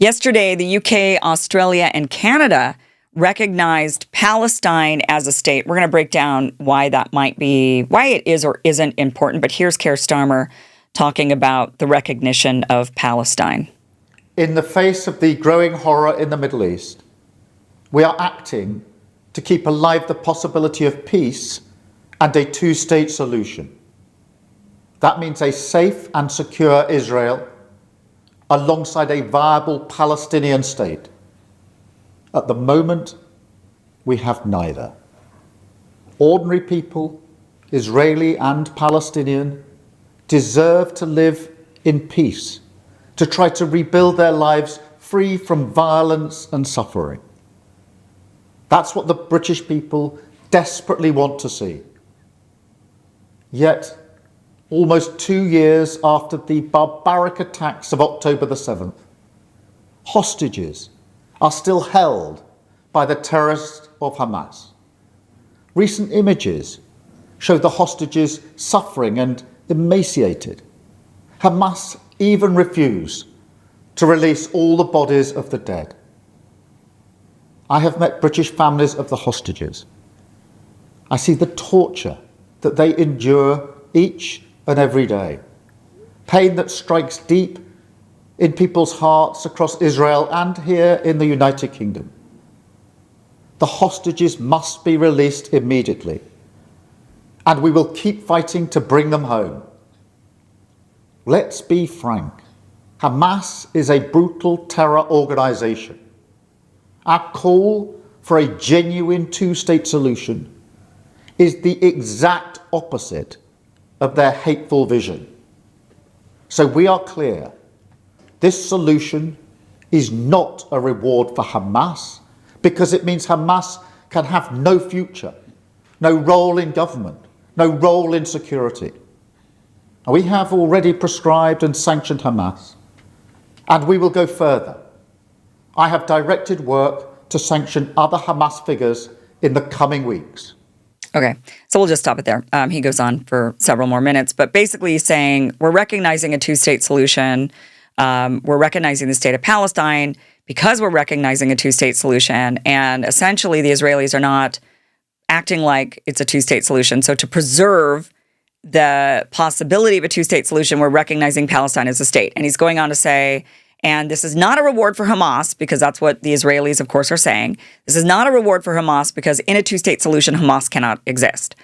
Yesterday, the UK, Australia, and Canada recognized Palestine as a state. We're going to break down why that might be, why it is or isn't important. But here's Keir Starmer talking about the recognition of Palestine. In the face of the growing horror in the Middle East, we are acting to keep alive the possibility of peace and a two-state solution. That means a safe and secure Israel alongside a viable Palestinian state. At the moment, we have neither. Ordinary people, Israeli and Palestinian, deserve to live in peace, to try to rebuild their lives free from violence and suffering. That's what the British people desperately want to see. Yet, almost 2 years after the barbaric attacks of October the 7th, hostages are still held by the terrorists of Hamas. Recent images show the hostages suffering and emaciated. Hamas even refuse to release all the bodies of the dead. I have met British families of the hostages. I see the torture that they endure each and every day. Pain that strikes deep in people's hearts across Israel and here in the United Kingdom. The hostages must be released immediately, and we will keep fighting to bring them home. Let's be frank. Hamas is a brutal terror organization. Our call for a genuine two-state solution is the exact opposite of their hateful vision. So we are clear. This solution is not a reward for Hamas because it means Hamas can have no future, no role in government, no role in security. We have already proscribed and sanctioned Hamas, and we will go further. I have directed work to sanction other Hamas figures in the coming weeks. Okay, so we'll just stop it there. He goes on for several more minutes, but basically he's saying we're recognizing a two-state solution. We're recognizing the state of Palestine because we're recognizing a two-state solution, and essentially the Israelis are not acting like it's a two-state solution. So to preserve the possibility of a two-state solution, we're recognizing Palestine as a state. And he's going on to say, and this is not a reward for Hamas, because that's what the Israelis, of course, are saying. This is not a reward for Hamas because in a two-state solution, Hamas cannot exist.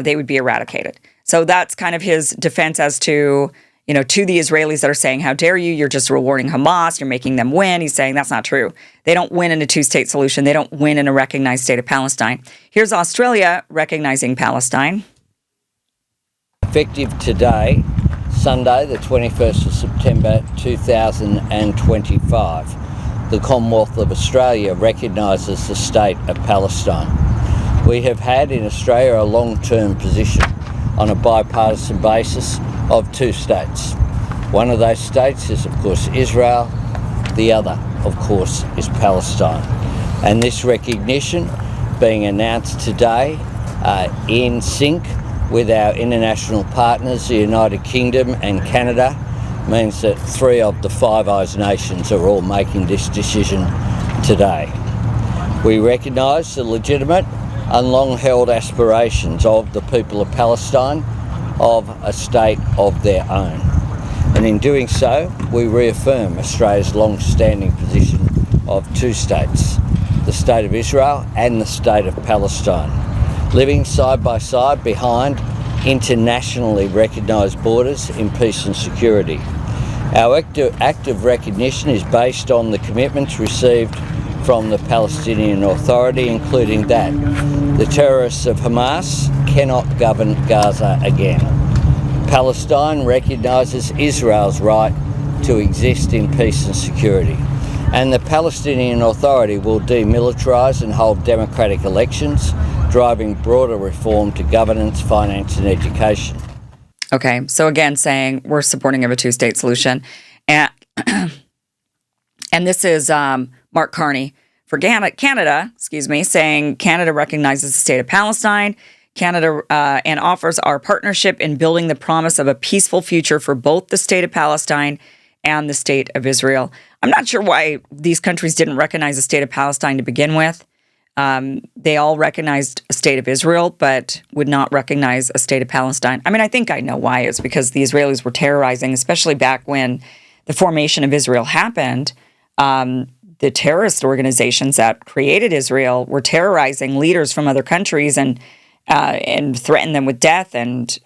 They would be eradicated. So that's kind of his defense as to, to the Israelis that are saying, how dare you? You're just rewarding Hamas. You're making them win. He's saying that's not true. They don't win in a two-state solution. They don't win in a recognized state of Palestine. Here's Australia recognizing Palestine. Effective today, Sunday, the 21st of September 2025, the Commonwealth of Australia recognises the state of Palestine. We have had in Australia a long-term position on a bipartisan basis of two states. One of those states is, of course, Israel. The other, of course, is Palestine. And this recognition being announced today in sync with our international partners, the United Kingdom and Canada, means that 3 of the Five Eyes nations are all making this decision today. We recognise the legitimate and long-held aspirations of the people of Palestine of a state of their own. And in doing so, we reaffirm Australia's long-standing position of two states, the state of Israel and the state of Palestine, living side by side behind internationally recognised borders in peace and security. Our act of recognition is based on the commitments received from the Palestinian Authority, including that the terrorists of Hamas cannot govern Gaza again. Palestine recognises Israel's right to exist in peace and security, and the Palestinian Authority will demilitarise and hold democratic elections, driving broader reform to governance, finance and education. Okay, so again saying we're supporting of a two-state solution. And this is Mark Carney for Canada, saying Canada recognizes the state of Palestine. Canada and offers our partnership in building the promise of a peaceful future for both the state of Palestine and the state of Israel. I'm not sure why these countries didn't recognize the state of Palestine to begin with. They all recognized a state of Israel, but would not recognize a state of Palestine. I mean, I think I know why. It's because the Israelis were terrorizing, especially back when the formation of Israel happened. The terrorist organizations that created Israel were terrorizing leaders from other countries and threatened them with death. And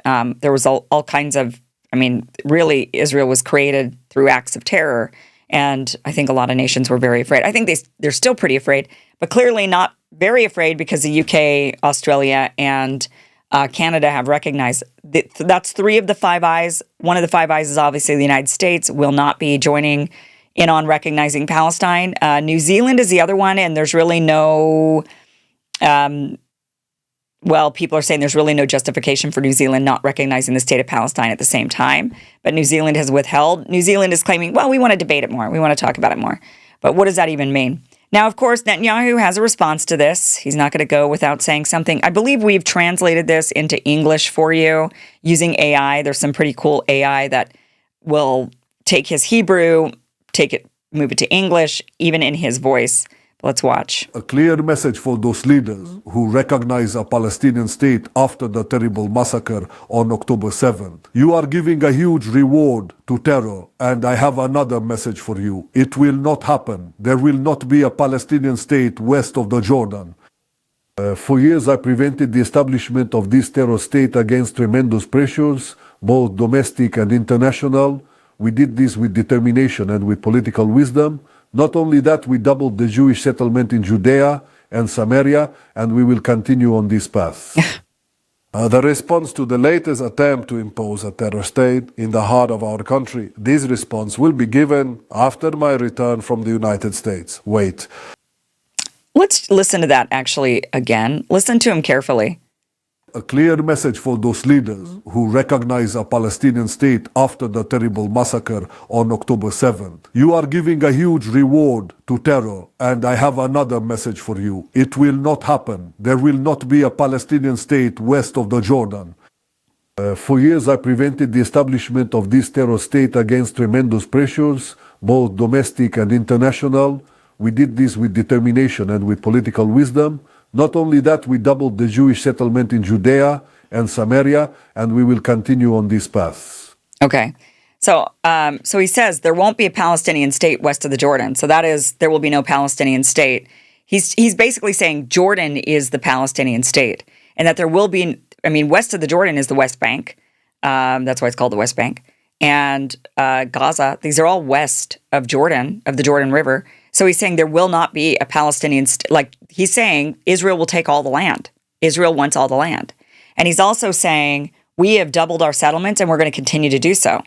there was all kinds of, I mean, really, Israel was created through acts of terror. And I think a lot of nations were very afraid. I think they're still pretty afraid, but clearly not very afraid because the UK, Australia, and Canada have recognized that's 3 of the 5 eyes. One of the 5 eyes is obviously the United States will not be joining in on recognizing Palestine. New Zealand is the other one, and there's really no, people are saying there's really no justification for New Zealand not recognizing the state of Palestine at the same time. But New Zealand has withheld. New Zealand is claiming, well, we want to debate it more. We want to talk about it more. But what does that even mean? Now, of course, Netanyahu has a response to this. He's not going to go without saying something. I believe we've translated this into English for you using AI. There's some pretty cool AI that will take his Hebrew, move it to English, even in his voice. Let's watch. A clear message for those leaders who recognize a Palestinian state after the terrible massacre on October 7th. You are giving a huge reward to terror, and I have another message for you. It will not happen. There will not be a Palestinian state west of the Jordan. For years, I prevented the establishment of this terror state against tremendous pressures, both domestic and international. We did this with determination and with political wisdom. Not only that, we doubled the Jewish settlement in Judea and Samaria, and we will continue on this path. The response to the latest attempt to impose a terror state in the heart of our country, this response will be given after my return from the United States. Wait. Let's listen to that actually again. Listen to him carefully. A clear message for those leaders who recognize a Palestinian state after the terrible massacre on October 7th. You are giving a huge reward to terror, and I have another message for you. It will not happen. There will not be a Palestinian state west of the Jordan. For years, I prevented the establishment of this terror state against tremendous pressures, both domestic and international. We did this with determination and with political wisdom. Not only that, we doubled the Jewish settlement in Judea and Samaria, and we will continue on this path. Okay. So he says there won't be a Palestinian state west of the Jordan. So that is, there will be no Palestinian state. He's basically saying Jordan is the Palestinian state, and that there will be, west of the Jordan is the West Bank. That's why it's called the West Bank. And Gaza, these are all west of Jordan, of the Jordan River. So he's saying there will not be a Palestinian he's saying Israel will take all the land. Israel wants all the land. And he's also saying we have doubled our settlements and we're going to continue to do so.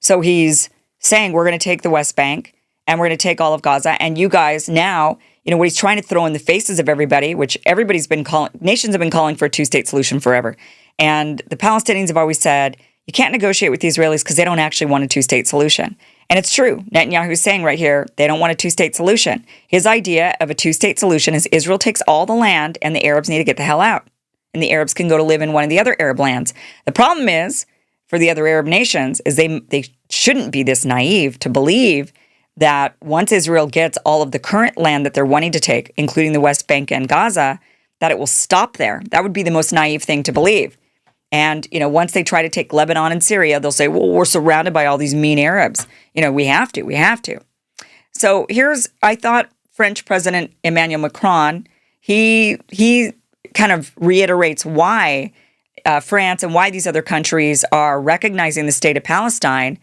So he's saying we're going to take the West Bank and we're going to take all of Gaza. And you guys now, what he's trying to throw in the faces of everybody, which nations have been calling for a 2-state solution forever. And the Palestinians have always said, you can't negotiate with the Israelis because they don't actually want a 2-state solution. And it's true. Netanyahu's saying right here, they don't want a 2-state solution. His idea of a 2-state solution is Israel takes all the land and the Arabs need to get the hell out. And the Arabs can go to live in one of the other Arab lands. The problem is, for the other Arab nations, is they shouldn't be this naive to believe that once Israel gets all of the current land that they're wanting to take, including the West Bank and Gaza, that it will stop there. That would be the most naive thing to believe. And, once they try to take Lebanon and Syria, they'll say, well, we're surrounded by all these mean Arabs. We have to. So I thought French President Emmanuel Macron, he kind of reiterates why France and why these other countries are recognizing the state of Palestine.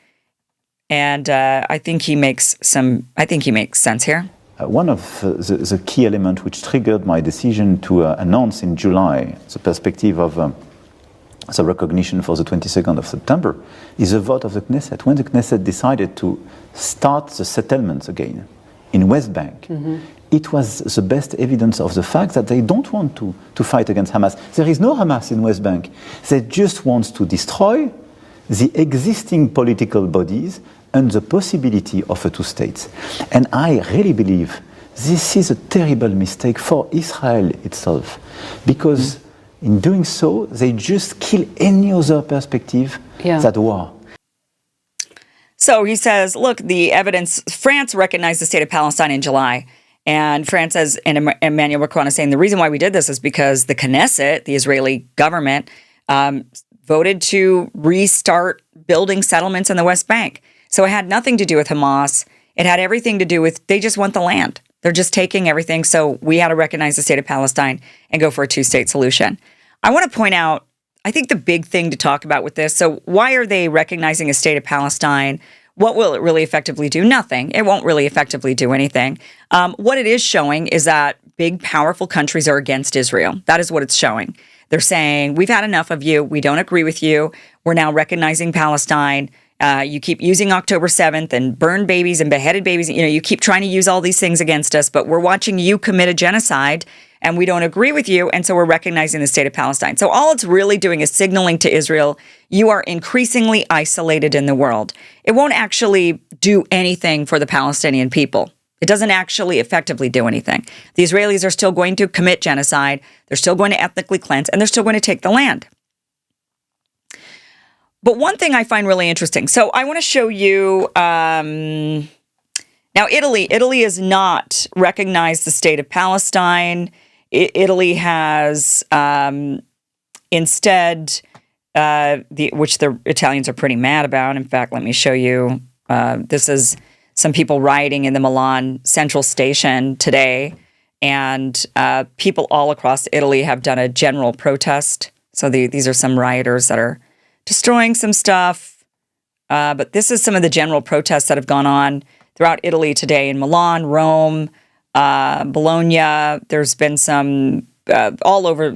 And I think he makes sense here. One of the key elements which triggered my decision to announce in July the perspective of the recognition for the 22nd of September is a vote of the Knesset. When the Knesset decided to start the settlements again in West Bank, it was the best evidence of the fact that they don't want to fight against Hamas. There is no Hamas in West Bank. They just want to destroy the existing political bodies and the possibility of a 2 states. And I really believe this is a terrible mistake for Israel itself, because in doing so, they just kill any other perspective that war. So he says, look, the evidence, France recognized the state of Palestine in July. And France says, and Emmanuel Macron is saying, the reason why we did this is because the Knesset, the Israeli government, voted to restart building settlements in the West Bank. So it had nothing to do with Hamas. It had everything to do with, they just want the land. They're just taking everything. So we had to recognize the state of Palestine and go for a two-state solution. I want to point out, I think the big thing to talk about with this, so why are they recognizing a state of Palestine? What will it really effectively do? Nothing. It won't really effectively do anything. What it is showing is that big, powerful countries are against Israel. That is what it's showing. They're saying, we've had enough of you. We don't agree with you. We're now recognizing Palestine. You keep using October 7th and burned babies and beheaded babies. You know, you keep trying to use all these things against us, but we're watching you commit a genocide and we don't agree with you. And so we're recognizing the state of Palestine. So all it's really doing is signaling to Israel, you are increasingly isolated in the world. It won't actually do anything for the Palestinian people. It doesn't actually effectively do anything. The Israelis are still going to commit genocide. They're still going to ethnically cleanse, and they're still going to take the land. But one thing I find really interesting. So I want to show you, now Italy has not recognized the state of Palestine. Italy has instead, which the Italians are pretty mad about. In fact, let me show you. This is some people rioting in the Milan Central Station today, and people all across Italy have done a general protest. So these are some rioters that are destroying some stuff. But this is some of the general protests that have gone on throughout Italy today in Milan, Rome, Bologna. There's been some all over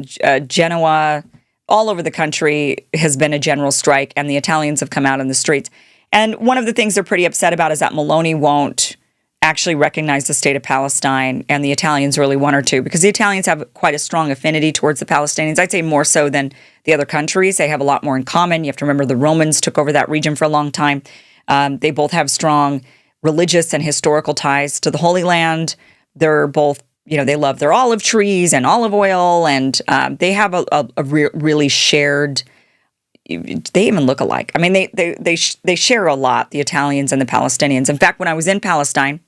Genoa, all over the country has been a general strike, and the Italians have come out in the streets. And one of the things they're pretty upset about is that Meloni won't actually recognize the state of Palestine, and the Italians really want her to, because the Italians have quite a strong affinity towards the Palestinians. I'd say more so than the other countries. They have a lot more in common. You have to remember the Romans took over that region for a long time. They both have strong religious and historical ties to the Holy Land. They're both, you know, they love their olive trees and olive oil, and they have a really shared. They even look alike. I mean, they share a lot, the Italians and the Palestinians. In fact, when I was in Palestine,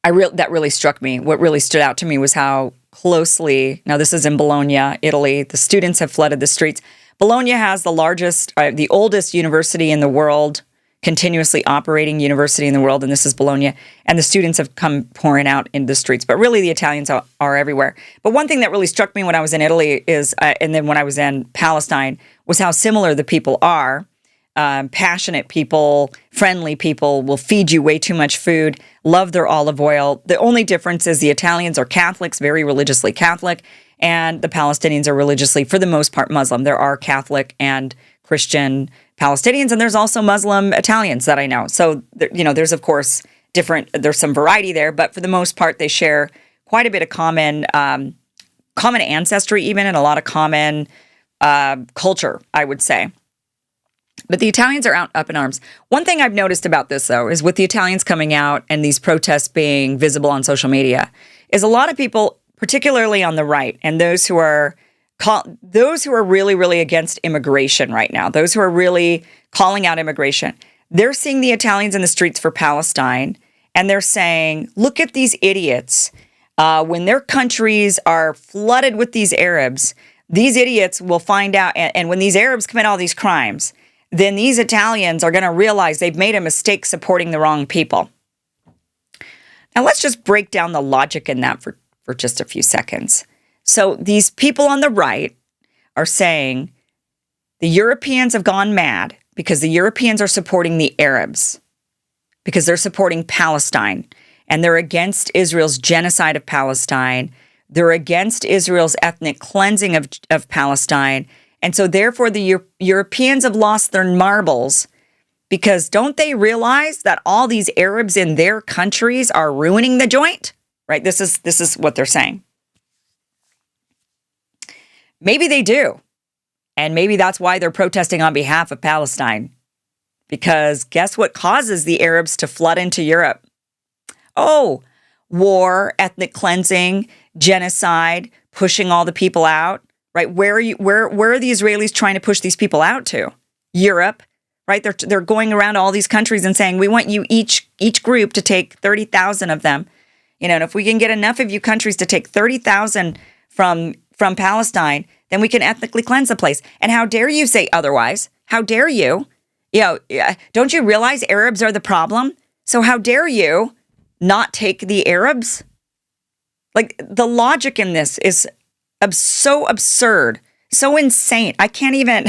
that really struck me. What really stood out to me was how closely, now this is in Bologna, Italy, the students have flooded the streets. Bologna has the oldest university in the world, continuously operating university in the world, and this is Bologna, and the students have come pouring out into the streets. But really, the Italians are everywhere. But one thing that really struck me when I was in Italy is, and then when I was in Palestine, was how similar the people are. Passionate people, friendly people, will feed you way too much food, love their olive oil. The only difference is the Italians are Catholics, very religiously Catholic, and the Palestinians are religiously, for the most part, Muslim. There are Catholic and Christian Palestinians, and there's also Muslim Italians that I know. So, there's of course there's some variety there, but for the most part, they share quite a bit of common ancestry even, and a lot of common culture, I would say. But the Italians are up in arms. One thing I've noticed about this, though, is with the Italians coming out and these protests being visible on social media, is a lot of people, particularly on the right, and those who are really, really against immigration right now, those who are really calling out immigration, they're seeing the Italians in the streets for Palestine, and they're saying, look at these idiots. When their countries are flooded with these Arabs, these idiots will find out, and when these Arabs commit all these crimes, then these Italians are going to realize they've made a mistake supporting the wrong people. Now, let's just break down the logic in that for just a few seconds. So these people on the right are saying the Europeans have gone mad because the Europeans are supporting the Arabs, because they're supporting Palestine, and they're against Israel's genocide of Palestine. They're against Israel's ethnic cleansing of Palestine. And so therefore the Europeans have lost their marbles, because don't they realize that all these Arabs in their countries are ruining the joint? Right? This is what they're saying. Maybe they do. And maybe that's why they're protesting on behalf of Palestine. Because guess what causes the Arabs to flood into Europe? Oh, war, ethnic cleansing, genocide, pushing all the people out. Right? Where are the Israelis trying to push these people out to? Europe, right? They're going around to all these countries and saying, we want you each group to take 30,000 of them. And if we can get enough of you countries to take 30,000 from Palestine, then we can ethnically cleanse the place. And how dare you say otherwise? How dare you? Don't you realize Arabs are the problem? So how dare you not take the Arabs? Like, the logic in this is so absurd, so insane. I can't even,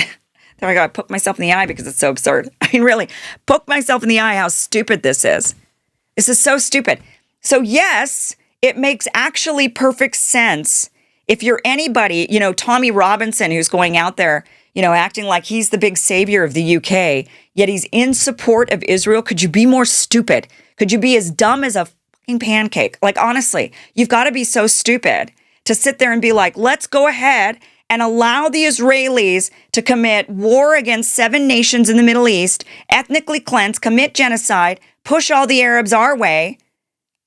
there I go, I poke myself in the eye because it's so absurd. I mean, really, poke myself in the eye how stupid this is. This is so stupid. So yes, it makes actually perfect sense if you're anybody, Tommy Robinson, who's going out there, acting like he's the big savior of the UK, yet he's in support of Israel. Could you be more stupid? Could you be as dumb as a fucking pancake? Like, honestly, you've got to be so stupid to sit there and be like, let's go ahead and allow the Israelis to commit war against 7 nations in the Middle East, ethnically cleanse, commit genocide, push all the Arabs our way.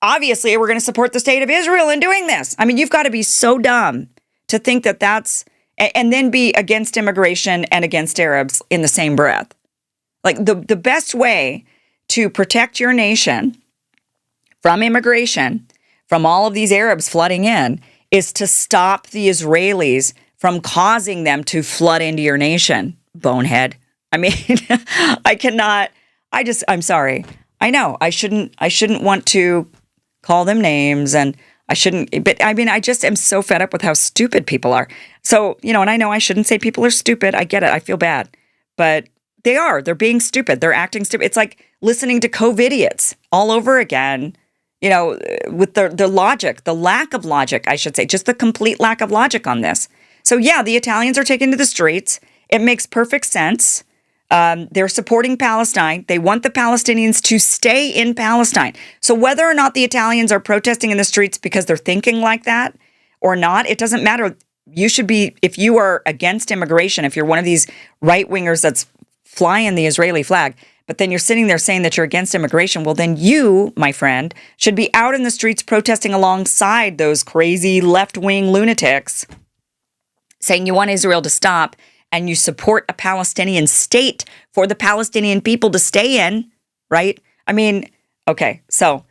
Obviously, we're going to support the state of Israel in doing this. I mean, you've got to be so dumb to think that that's, and then be against immigration and against Arabs in the same breath. Like, the best way to protect your nation from immigration, from all of these Arabs flooding in, is to stop the Israelis from causing them to flood into your nation, bonehead. I mean, I'm sorry. I know I shouldn't want to call them names, and I shouldn't, but I mean, I just am so fed up with how stupid people are. So, and I know I shouldn't say people are stupid. I get it. I feel bad, but they're being stupid. They're acting stupid. It's like listening to COVIDiots all over again, with the logic, the lack of logic, I should say, just the complete lack of logic on this. So yeah, the Italians are taken to the streets. It makes perfect sense. They're supporting Palestine. They want the Palestinians to stay in Palestine. So whether or not the Italians are protesting in the streets because they're thinking like that or not, it doesn't matter. You should be, if you are against immigration, if you're one of these right-wingers that's flying the Israeli flag, but then you're sitting there saying that you're against immigration, well, then you, my friend, should be out in the streets protesting alongside those crazy left-wing lunatics saying you want Israel to stop and you support a Palestinian state for the Palestinian people to stay in, right? I mean, okay, so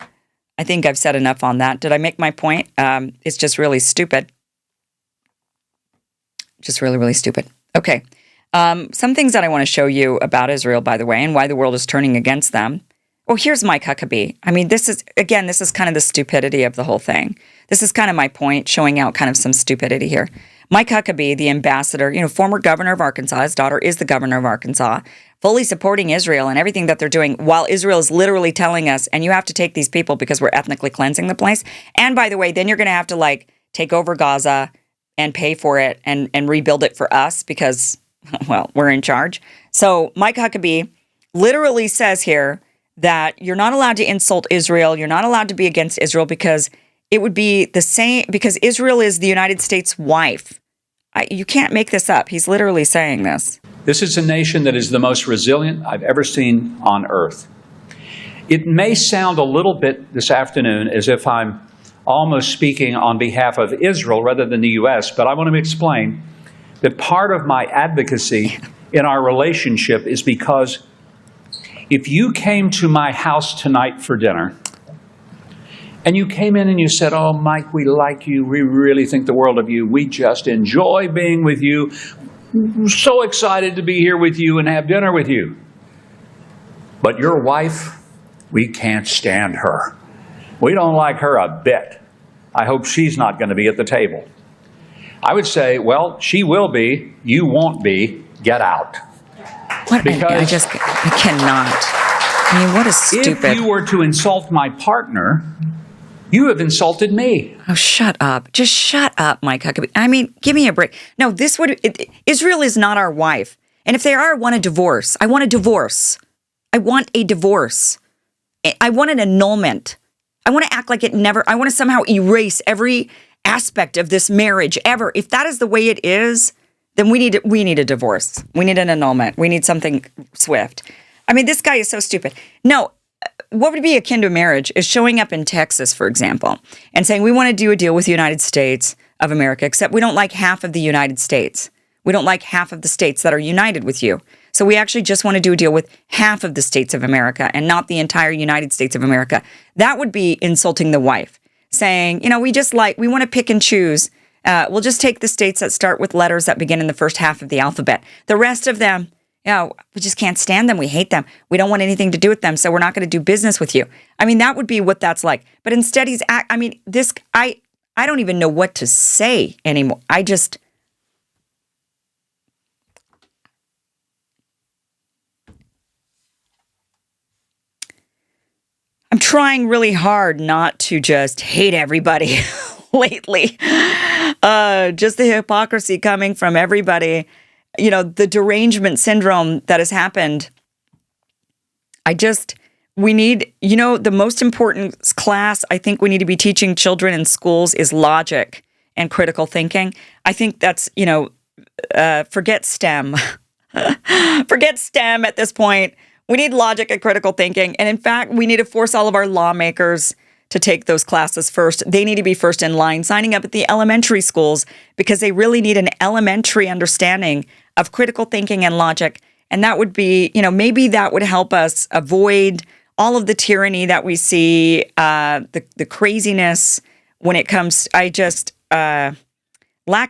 I think I've said enough on that. Did I make my point? It's just really stupid. Just really, really stupid. Okay. Some things that I want to show you about Israel, by the way, and why the world is turning against them. Well, here's Mike Huckabee. I mean, this is kind of the stupidity of the whole thing. This is kind of my point, showing out kind of some stupidity here. Mike Huckabee, the ambassador, former governor of Arkansas, his daughter is the governor of Arkansas, fully supporting Israel and everything that they're doing, while Israel is literally telling us, and you have to take these people because we're ethnically cleansing the place. And by the way, then you're going to have to take over Gaza and pay for it and rebuild it for us because, well, we're in charge. So Mike Huckabee literally says here that you're not allowed to insult Israel. You're not allowed to be against Israel because it would be the same, because Israel is the United States' wife. You can't make this up. He's literally saying this. This is a nation that is the most resilient I've ever seen on earth. It may sound a little bit this afternoon as if I'm almost speaking on behalf of Israel rather than the U.S., but I want to explain that part of my advocacy in our relationship is because if you came to my house tonight for dinner, and you came in and you said, "Oh, Mike, we like you. We really think the world of you. We just enjoy being with you. We're so excited to be here with you and have dinner with you. But your wife, we can't stand her. We don't like her a bit. I hope she's not going to be at the table." I would say, well, she will be. You won't be. Get out. What? I cannot. I mean, what is stupid? If you were to insult my partner, you have insulted me. Oh, shut up. Just shut up, Mike Huckabee. I mean, give me a break. No, Israel is not our wife. And if they are, I want a divorce. I want a divorce. I want a divorce. I want an annulment. I want to act like I want to somehow erase every aspect of this marriage ever. If that is the way it is, then we need a divorce. We need an annulment. We need something swift. I mean, this guy is so stupid. No, what would be akin to marriage is showing up in Texas, for example, and saying, we want to do a deal with the United States of America, except we don't like half of the United States. We don't like half of the states that are united with you. So we actually just want to do a deal with half of the states of America and not the entire United States of America. That would be insulting the wife, saying, we want to pick and choose. We'll just take the states that start with letters that begin in the first half of the alphabet. The rest of them, we just can't stand them. We hate them. We don't want anything to do with them. So we're not going to do business with you. I mean, that would be what that's like. But instead I don't even know what to say anymore. I'm trying really hard not to just hate everybody lately. Just the hypocrisy coming from everybody, the derangement syndrome that has happened. We need, the most important class I think we need to be teaching children in schools is logic and critical thinking. I think that's, forget STEM. Forget STEM at this point. We need logic and critical thinking. And in fact, we need to force all of our lawmakers to take those classes first. They need to be first in line, signing up at the elementary schools, because they really need an elementary understanding of critical thinking and logic. And that would be, maybe that would help us avoid all of the tyranny that we see, the craziness when it comes, lack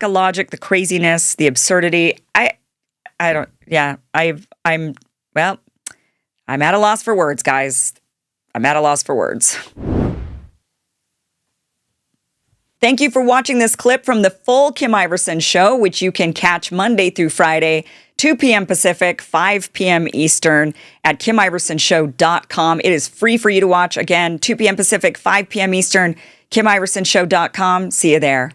of logic, the craziness, the absurdity. I'm at a loss for words, guys. I'm at a loss for words. Thank you for watching this clip from the full Kim Iversen Show, which you can catch Monday through Friday, 2 p.m. Pacific, 5 p.m. Eastern at KimIversonShow.com. It is free for you to watch. Again, 2 p.m. Pacific, 5 p.m. Eastern, KimIversonShow.com. See you there.